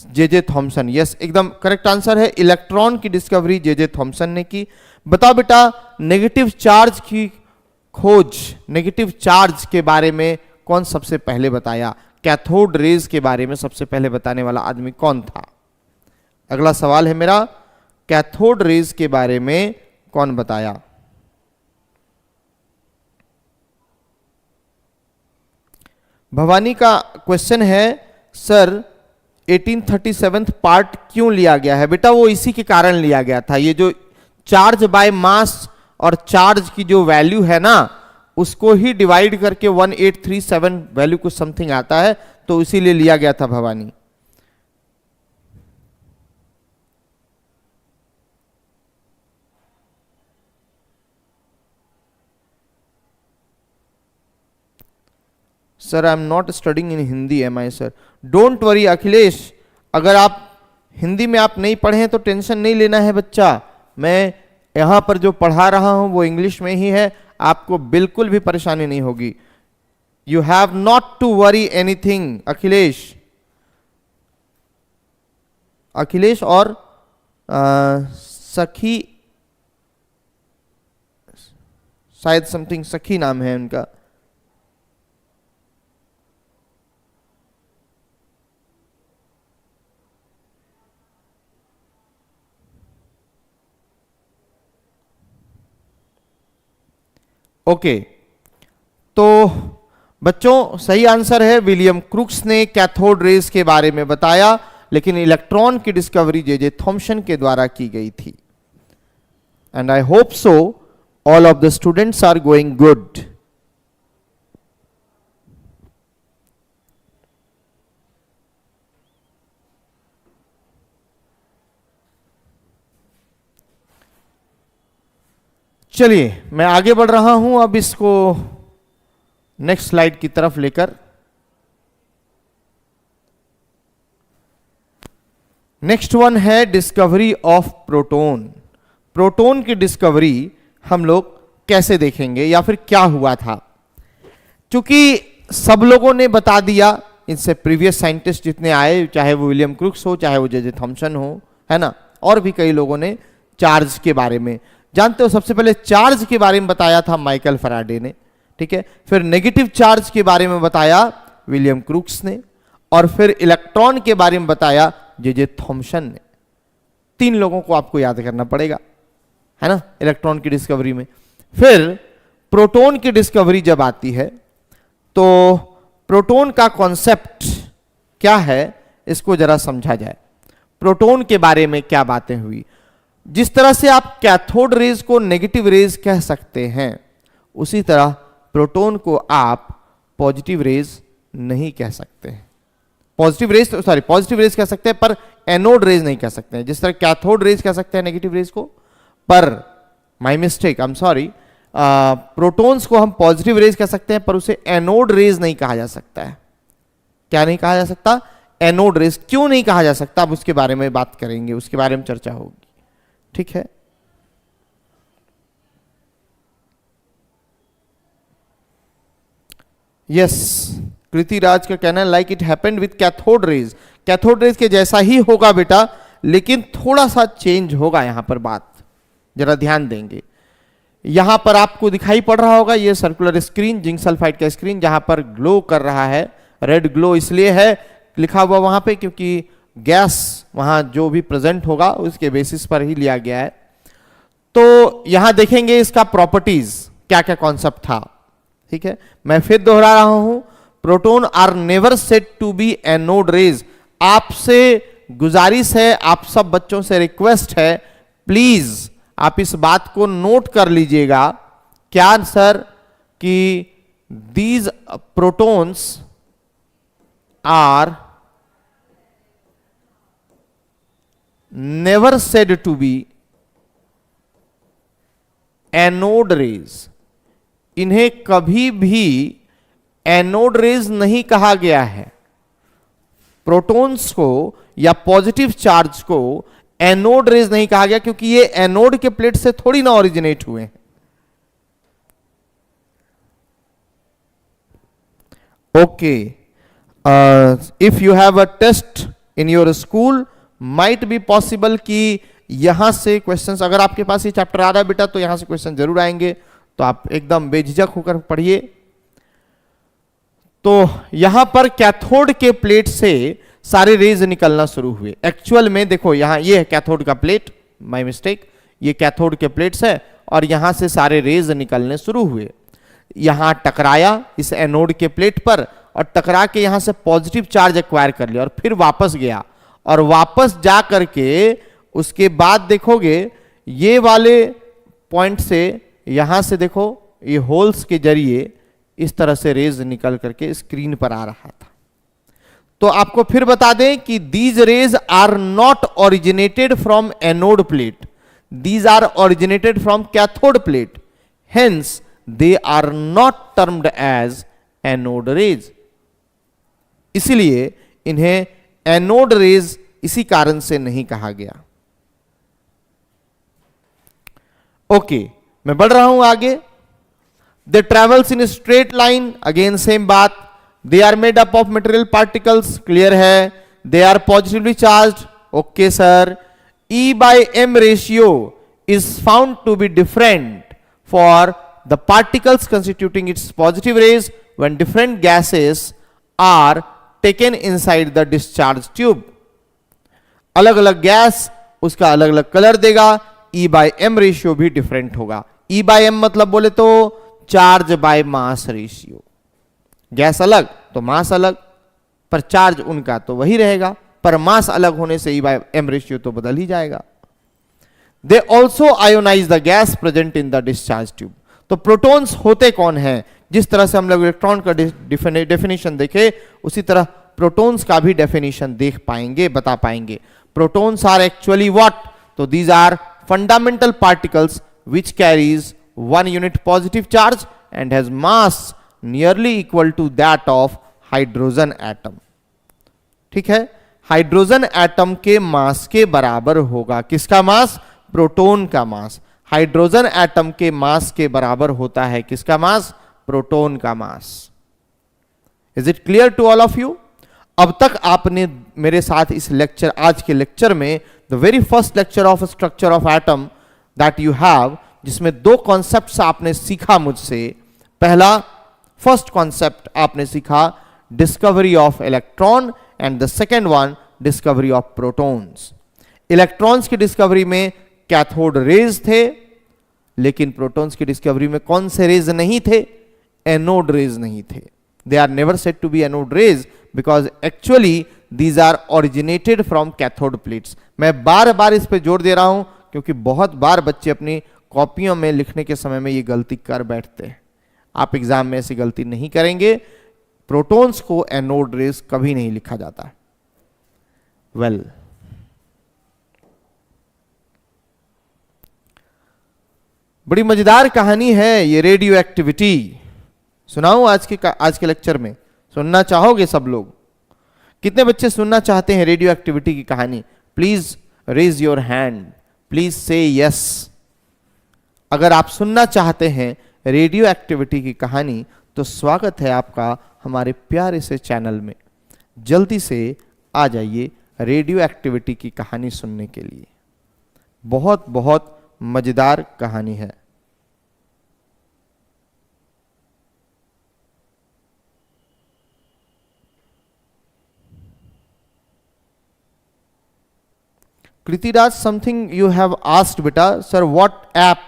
जे थॉमसन। यस, एकदम करेक्ट आंसर है। इलेक्ट्रॉन की डिस्कवरी जे थॉमसन ने की। बताओ बेटा, नेगेटिव चार्ज की खोज, नेगेटिव चार्ज के बारे में कौन सबसे पहले बताया, कैथोड रेज के बारे में सबसे पहले बताने वाला आदमी कौन था। अगला सवाल है मेरा, कैथोड रेज के बारे में कौन बताया। भवानी का क्वेश्चन है, सर 1837 पार्ट क्यों लिया गया है। बेटा वो इसी के कारण लिया गया था, ये जो चार्ज बाय मास और चार्ज की जो वैल्यू है ना, उसको ही डिवाइड करके 1837 वैल्यू कुछ समथिंग आता है, तो इसीलिए लिया गया था Bhavani. Sir I am not studying in Hindi, am I sir. Don't worry Akhilesh, अगर आप हिंदी में आप नहीं पढ़े हैं तो टेंशन नहीं लेना है बच्चा। मैं यहां पर जो पढ़ा रहा हूं वो इंग्लिश में ही है, आपको बिल्कुल भी परेशानी नहीं होगी। You have not to worry anything Akhilesh. Akhilesh और सखी, शायद समथिंग सखी नाम है उनका। ओके, तो बच्चों सही आंसर है विलियम क्रूक्स ने कैथोड रेज के बारे में बताया, लेकिन इलेक्ट्रॉन की डिस्कवरी जे थॉमसन के द्वारा की गई थी। And I hope so all of the students are going good. चलिए मैं आगे बढ़ रहा हूं अब इसको नेक्स्ट स्लाइड की तरफ लेकर। नेक्स्ट वन है डिस्कवरी ऑफ प्रोटॉन। प्रोटॉन की डिस्कवरी हम लोग कैसे देखेंगे या फिर क्या हुआ था, क्योंकि सब लोगों ने बता दिया, इनसे प्रीवियस साइंटिस्ट जितने आए, चाहे वो विलियम क्रूक्स हो, चाहे वो जे थॉमसन हो, है ना, और भी कई लोगों ने चार्ज के बारे में जानते हो। सबसे पहले चार्ज के बारे में बताया था माइकल फैराडे ने, ठीक है। फिर नेगेटिव चार्ज के बारे में बताया विलियम क्रूक्स ने, और फिर इलेक्ट्रॉन के बारे में बताया जे थॉमसन ने। 3 लोगों को आपको याद करना पड़ेगा, है ना, इलेक्ट्रॉन की डिस्कवरी में। फिर प्रोटॉन की डिस्कवरी जब आती है तो प्रोटॉन का कॉन्सेप्ट क्या है इसको जरा समझा जाए। प्रोटॉन के बारे में क्या बातें हुई। जिस तरह से आप कैथोड रेज को नेगेटिव रेज कह सकते हैं, उसी तरह प्रोटॉन को आप पॉजिटिव रेज नहीं कह सकते हैं। पॉजिटिव रेज कह सकते हैं पर एनोड रेज नहीं कह सकते हैं। जिस तरह कैथोड रेज कह सकते हैं नेगेटिव रेज को, पर my mistake, I am sorry, protons को हम पॉजिटिव रेज कह सकते हैं पर उसे एनोड रेज नहीं कहा जा सकता है। क्या नहीं कहा जा सकता? Anode rays. क्यों नहीं कहा जा सकता, अब उसके बारे में बात करेंगे, उसके बारे में चर्चा होगी, ठीक है। यस, कृतिराज का कहना है like it happened with cathode rays. Cathode rays के जैसा ही होगा बेटा, लेकिन थोड़ा सा चेंज होगा। यहां पर बात जरा ध्यान देंगे। यहां पर आपको दिखाई पड़ रहा होगा ये सर्कुलर स्क्रीन, जिंक सल्फाइड का स्क्रीन, जहां पर ग्लो कर रहा है। रेड ग्लो इसलिए है लिखा हुआ वहां पे क्योंकि गैस वहां जो भी प्रेजेंट होगा उसके बेसिस पर ही लिया गया है। तो यहां देखेंगे इसका प्रॉपर्टीज क्या क्या कॉन्सेप्ट था, ठीक है। मैं फिर दोहरा रहा हूं, proton are never said to be anode rays. आपसे गुजारिश है, आप सब बच्चों से रिक्वेस्ट है, प्लीज आप इस बात को नोट कर लीजिएगा। क्या सर? कि these protons are never said to be anode rays. इन्हें कभी भी एनोड रेज नहीं कहा गया है। प्रोटॉन्स को या पॉजिटिव चार्ज को एनोड रेज नहीं कहा गया, क्योंकि ये एनोड के प्लेट से थोड़ी ना ओरिजिनेट हुए हैं। Okay, if you have a test in your school, might be possible कि यहां से क्वेश्चंस, अगर आपके पास ये चैप्टर आ रहा है बेटा तो यहां से क्वेश्चन जरूर आएंगे, तो आप एकदम बेझिझक होकर पढ़िए। तो यहां पर कैथोड के प्लेट से सारे रेज निकलना शुरू हुए। एक्चुअल में देखो, यहां ये है कैथोड का प्लेट, माय मिस्टेक, ये कैथोड के प्लेट्स है और यहां से सारे रेज निकलने शुरू हुए। यहां टकराया इस एनोड के प्लेट पर और टकरा के यहां से पॉजिटिव चार्ज एक्वायर कर लिया और फिर वापस गया, और वापस जा करके उसके बाद देखोगे ये वाले पॉइंट से, यहां से देखो ये होल्स के जरिए इस तरह से रेज निकल करके स्क्रीन पर आ रहा था। तो आपको फिर बता दें कि these rays are not originated from anode plate, these are originated from cathode plate, hence they are not termed as anode rays. इसलिए इन्हें एनोड रेज इसी कारण से नहीं कहा गया। ओके, मैं बढ़ रहा हूं आगे। They travels in straight line, again same बात। They are made up of material particles, clear है। They are positively charge, okay sir. E/m ratio is found to be different for the particles constituting its positive rays when different gases are taken inside the discharge tube. अलग अलग gas उसका अलग अलग colour देगा, E/m ratio भी different होगा। E/m मतलब बोले तो charge by mass ratio, gas अलग तो मास अलग, पर चार्ज उनका तो वही रहेगा, पर मास अलग होने से ई बाय एम रेशियो तो बदल ही जाएगा। They also ionize the gas present in the discharge tube. तो प्रोटॉन्स होते कौन हैं? जिस तरह से हम लोग इलेक्ट्रॉन का डेफिनेशन देखे, उसी तरह प्रोटॉन्स का भी डेफिनेशन देख पाएंगे, बता पाएंगे। Protons are actually what? तो these are fundamental particles which carries 1 unit positive charge and has mass nearly equal to that of hydrogen atom। ठीक है, हाइड्रोजन एटम के मास के बराबर होगा। किसका मास? प्रोटॉन का मास। हाइड्रोजन एटम के मास के बराबर होता है किसका मास? प्रोटॉन का mass. Is it clear to all of you? अब तक आपने मेरे साथ इस लेक्चर, आज के लेक्चर में the very first lecture of structure of atom that you have, जिसमें दो कॉन्सेप्ट्स आपने सीखा मुझसे। पहला, फर्स्ट कॉन्सेप्ट आपने सीखा discovery of electron, and the second one discovery of protons. Electrons की डिस्कवरी में कैथोड रेज थे, लेकिन प्रोटॉन्स की डिस्कवरी में कौन से रेज नहीं थे? एनोड रेज नहीं थे। They are never said to be anode rays because actually these are originated from cathode plates. मैं बार बार इस पे जोर दे रहा हूं क्योंकि बहुत बार बच्चे अपनी कॉपियों में लिखने के समय में ये गलती कर बैठते हैं। आप एग्जाम में ऐसी गलती नहीं करेंगे। प्रोटॉन्स को एनोड रेज कभी नहीं लिखा जाता। वेल, बड़ी मजेदार कहानी है ये रेडियो एक्टिविटी। सुनाऊं आज के लेक्चर में? सुनना चाहोगे सब लोग? कितने बच्चे सुनना चाहते हैं रेडियो एक्टिविटी की कहानी? Please raise your hand, please say yes. अगर आप सुनना चाहते हैं रेडियो एक्टिविटी की कहानी तो स्वागत है आपका हमारे प्यारे से चैनल में। जल्दी से आ जाइए रेडियो एक्टिविटी की कहानी सुनने के लिए। बहुत बहुत मजेदार कहानी है। Kritiraj, something you have asked, beta. Sir, what app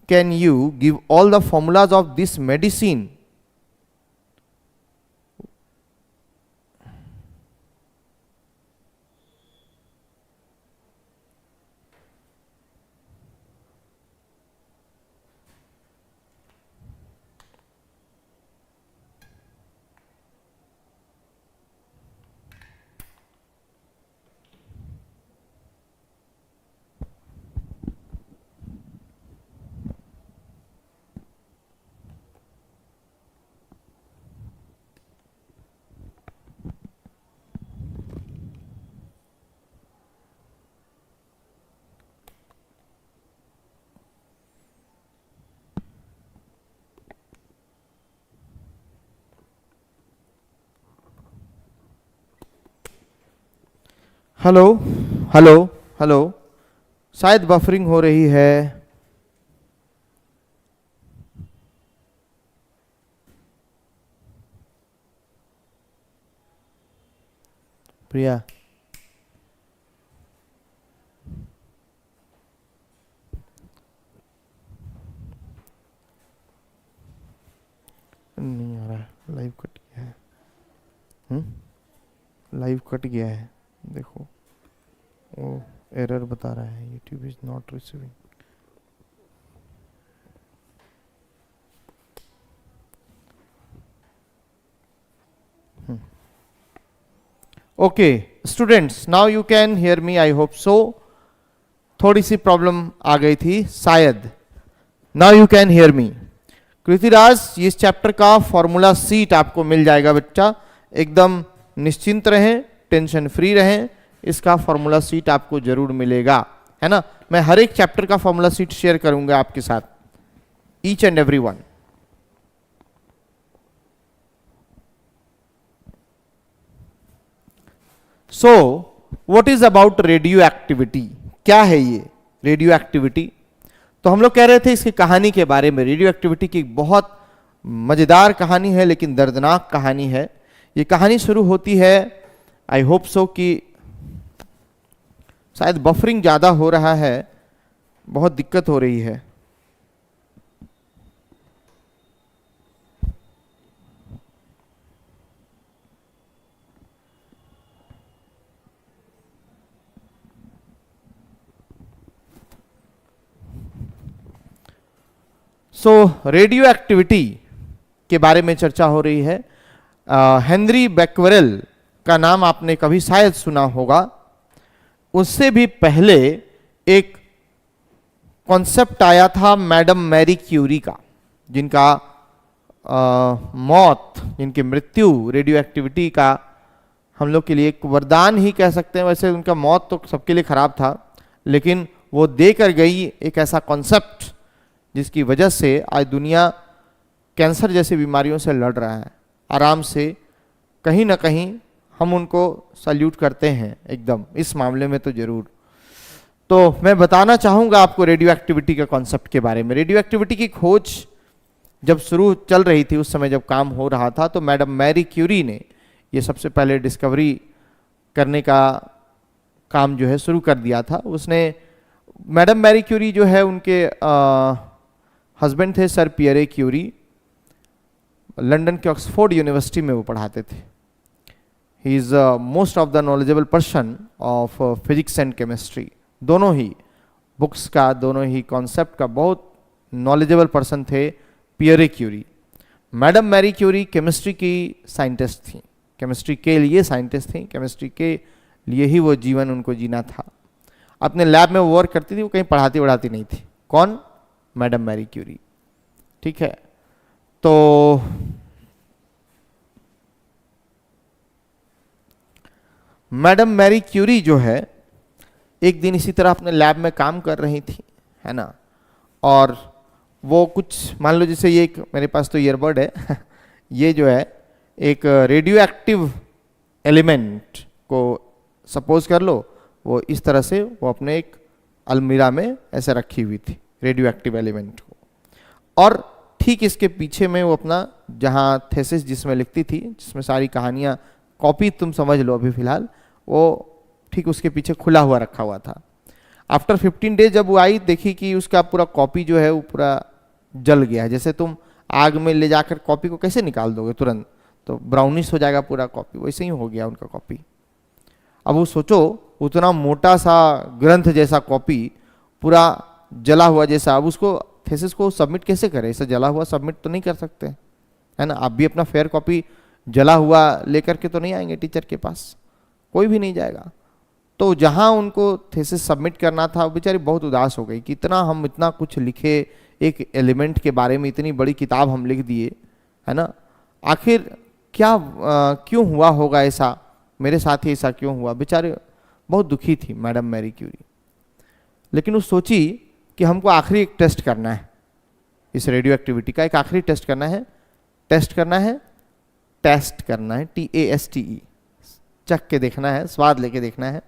can you give all the formulas of this medicine? Hello hello hello, शायद बफरिंग हो रही है। प्रिया, नहीं आ रहा है, लाइव कट गया है। लाइव कट गया है, देखो वो एरर बता रहा है, YouTube is not receiving. Okay students, now you can hear me, I hope so. थोड़ी सी प्रॉब्लम आ गई थी शायद। Now you can hear me. Kritiraj, इस चैप्टर का फॉर्मूला सीट आपको मिल जाएगा बच्चा। एकदम निश्चिंत रहें, टेंशन फ्री रहें, इसका फॉर्मूला सीट आपको जरूर मिलेगा, है ना। मैं हर एक चैप्टर का फॉर्मूला सीट शेयर करूंगा आपके साथ, each and every one. So what is about radio activity? क्या है ये रेडियो एक्टिविटी? तो हम लोग कह रहे थे इसकी कहानी के बारे में। रेडियो एक्टिविटी की बहुत मजेदार कहानी है, लेकिन दर्दनाक कहानी है। ये कहानी शुरू होती है, आई होप सो कि शायद बफरिंग ज़्यादा हो रहा है, बहुत दिक्कत हो रही है। रेडियो एक्टिविटी के बारे में चर्चा हो रही है। हेनरी बैक्वेरेल का नाम आपने कभी शायद सुना होगा। उससे भी पहले एक कॉन्सेप्ट आया था मैडम मैरी क्यूरी का, जिनका मौत, जिनकी मृत्यु रेडियो एक्टिविटी का हम लोग के लिए एक वरदान ही कह सकते हैं। वैसे उनका मौत तो सबके लिए खराब था, लेकिन वो देकर गई एक ऐसा कॉन्सेप्ट जिसकी वजह से आज दुनिया कैंसर जैसी बीमारियों से लड़ रहा है आराम से। कहीं ना कहीं हम उनको सल्यूट करते हैं एकदम, इस मामले में तो जरूर। तो मैं बताना चाहूँगा आपको रेडियो एक्टिविटी के कॉन्सेप्ट के बारे में। रेडियो एक्टिविटी की खोज जब शुरू चल रही थी, उस समय जब काम हो रहा था, तो मैडम मैरी क्यूरी ने ये सबसे पहले डिस्कवरी करने का काम जो है शुरू कर दिया था। उसने, मैडम मैरी क्यूरी जो है उनके हस्बैंड थे सर पियरे क्यूरी, लंदन के ऑक्सफोर्ड यूनिवर्सिटी में वो पढ़ाते थे। He is most of the knowledgeable person of physics and chemistry. दोनों ही बुक्स का, दोनों ही कॉन्सेप्ट का बहुत नॉलेजेबल पर्सन थे Pierre Curie. Madam Marie Curie chemistry की साइंटिस्ट थी, केमिस्ट्री के लिए साइंटिस्ट थी, केमिस्ट्री के लिए ही वो जीवन उनको जीना था। अपने लैब में वो वर्क करती थी, वो कहीं पढ़ाती वढ़ाती नहीं थी। कौन? Madam Marie Curie. ठीक है, तो मैडम मैरी क्यूरी जो है एक दिन इसी तरह अपने लैब में काम कर रही थी, है ना, और वो कुछ, मान लो जैसे ये एक मेरे पास तो ईयरबड है ये जो है एक रेडियो एक्टिव एलिमेंट को सपोज कर लो, वो इस तरह से वो अपने एक अलमीरा में ऐसे रखी हुई थी रेडियो एक्टिव एलिमेंट को। और ठीक इसके पीछे में वो अपना जहाँ थेसिस जिसमें लिखती थी, जिसमें सारी कहानियाँ, कॉपी तुम समझ लो अभी फिलहाल, वो ठीक उसके पीछे खुला हुआ रखा हुआ था। आफ्टर 15 डेज जब वो आई, देखी कि उसका पूरा कॉपी जो है वो पूरा जल गया है। जैसे तुम आग में ले जाकर कॉपी को कैसे निकाल दोगे तुरंत, तो ब्राउनिश हो जाएगा पूरा कॉपी, वैसे ही हो गया उनका कॉपी। अब वो सोचो, उतना मोटा सा ग्रंथ जैसा कॉपी पूरा जला हुआ जैसा, अब उसको थेसिस को सबमिट कैसे करें? इसे जला हुआ सबमिट तो नहीं कर सकते, है ना। आप भी अपना फेयर कॉपी जला हुआ लेकर के तो नहीं आएंगे टीचर के पास, कोई भी नहीं जाएगा। तो जहाँ उनको थेसिस सबमिट करना था, वो बेचारी बहुत उदास हो गई कि इतना हम इतना कुछ लिखे, एक एलिमेंट के बारे में इतनी बड़ी किताब हम लिख दिए, है ना, आखिर क्या क्यों हुआ होगा ऐसा, मेरे साथ ही ऐसा क्यों हुआ? बेचारे बहुत दुखी थी मैडम मैरी क्यूरी। लेकिन वो सोची कि हमको आखिरी एक टेस्ट करना है, इस रेडियो एक्टिविटी का एक आखिरी टेस्ट करना है। टेस्ट करना है TASTE, चख के देखना है, स्वाद लेके देखना है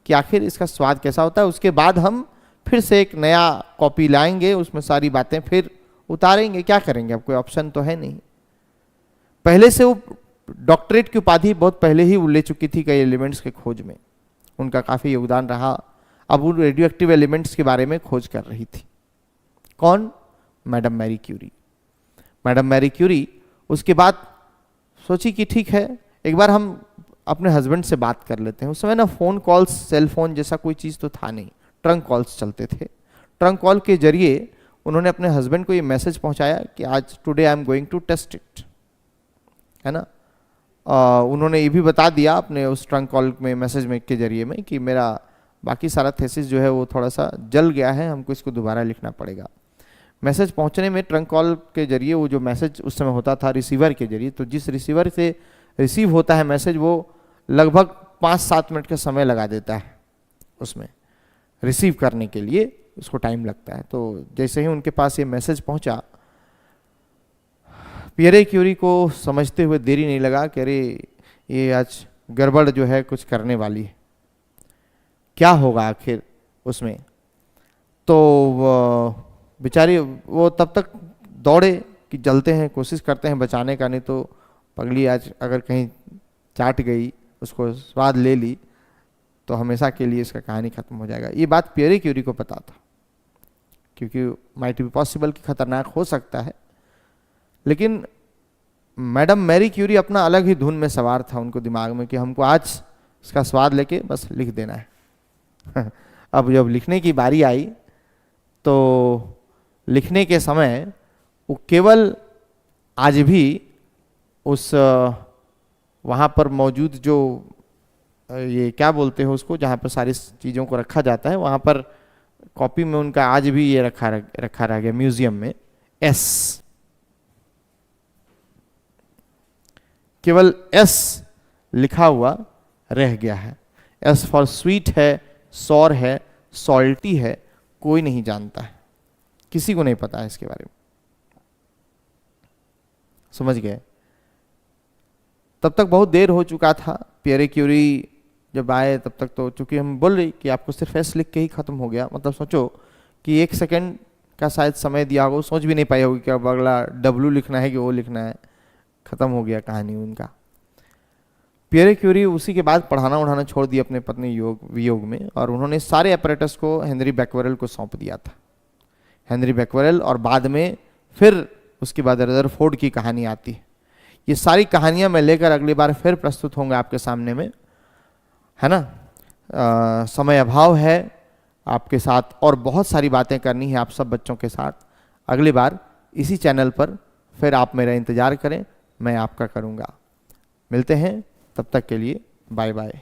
कि आखिर इसका स्वाद कैसा होता है। उसके बाद हम फिर से एक नया कॉपी लाएंगे, उसमें सारी बातें फिर उतारेंगे। क्या करेंगे, अब कोई ऑप्शन तो है नहीं। पहले से वो डॉक्टरेट की उपाधि बहुत पहले ही वो ले चुकी थी कई एलिमेंट्स के खोज में, उनका काफ़ी योगदान रहा। अब वो रेडियो एक्टिव एलिमेंट्स के बारे में खोज कर रही थी। कौन? Madam Marie Curie. Madam Marie Curie उसके बाद सोची कि ठीक है, एक बार हम अपने हस्बैंड से बात कर लेते हैं। उस समय ना फ़ोन कॉल्स, सेल फोन जैसा कोई चीज़ तो था नहीं, ट्रंक कॉल्स चलते थे। ट्रंक कॉल के जरिए उन्होंने अपने हस्बैंड को ये मैसेज पहुंचाया कि आज today I am going to test it, है ना। उन्होंने ये भी बता दिया अपने उस ट्रंक कॉल में, मैसेज में के जरिए में, कि मेरा बाकी सारा थेसिस जो है वो थोड़ा सा जल गया है, हमको इसको दोबारा लिखना पड़ेगा। मैसेज पहुंचने में ट्रंक कॉल के जरिए, वो जो मैसेज उस समय होता था रिसीवर के जरिए, तो जिस रिसीवर से रिसीव होता है मैसेज, वो लगभग 5-7 मिनट का समय लगा देता है उसमें रिसीव करने के लिए, उसको टाइम लगता है। तो जैसे ही उनके पास ये मैसेज पहुंचा, पियरे क्यूरी को समझते हुए देरी नहीं लगा कि अरे ये आज गड़बड़ जो है कुछ करने वाली है, क्या होगा आखिर उसमें। तो बेचारी वो तब तक दौड़े कि जलते हैं, कोशिश करते हैं बचाने का, नहीं तो पगली आज अगर कहीं चाट गई, उसको स्वाद ले ली, तो हमेशा के लिए इसका कहानी खत्म हो जाएगा। ये बात पियरे क्यूरी को पता था, क्योंकि माइट बी पॉसिबल कि खतरनाक हो सकता है। लेकिन मैडम मैरी क्यूरी अपना अलग ही धुन में सवार था उनको दिमाग में कि हमको आज इसका स्वाद लेके बस लिख देना है अब जब लिखने की बारी आई, तो लिखने के समय वो केवल आज भी उस वहाँ पर मौजूद जो ये क्या बोलते हैं उसको, जहाँ पर सारी चीज़ों को रखा जाता है, वहाँ पर कॉपी में उनका आज भी ये रखा रह गया म्यूजियम में, एस, केवल एस लिखा हुआ रह गया है। एस फॉर स्वीट है, सॉर है, सॉल्टी है, कोई नहीं जानता है, किसी को नहीं पता है इसके बारे में। समझ गए? तब तक बहुत देर हो चुका था। पियरे क्यूरी जब आए तब तक तो चूंकि हम बोल रही कि आपको सिर्फ एस लिख के ही खत्म हो गया, मतलब सोचो कि 1 सेकंड का शायद समय दिया होगा, सोच भी नहीं पाई होगी कि अब अगला डब्ल्यू लिखना है कि वो लिखना है, खत्म हो गया कहानी उनका। पियरे क्यूरी उसी के बाद पढ़ाना उड़ाना छोड़ दिया अपने पत्नी वियोग में, और उन्होंने सारे अपरेटस को हेनरी बैक्वेरेल को सौंप दिया था। हेनरी बैक्वेरेल, और बाद में फिर उसके बाद रदरफोर्ड की कहानी आती है। ये सारी कहानियां मैं लेकर अगली बार फिर प्रस्तुत होंगे आपके सामने में, है ना। समय अभाव है आपके साथ, और बहुत सारी बातें करनी है आप सब बच्चों के साथ। अगली बार इसी चैनल पर फिर आप मेरा इंतजार करें, मैं आपका करूंगा। मिलते हैं, तब तक के लिए बाय बाय।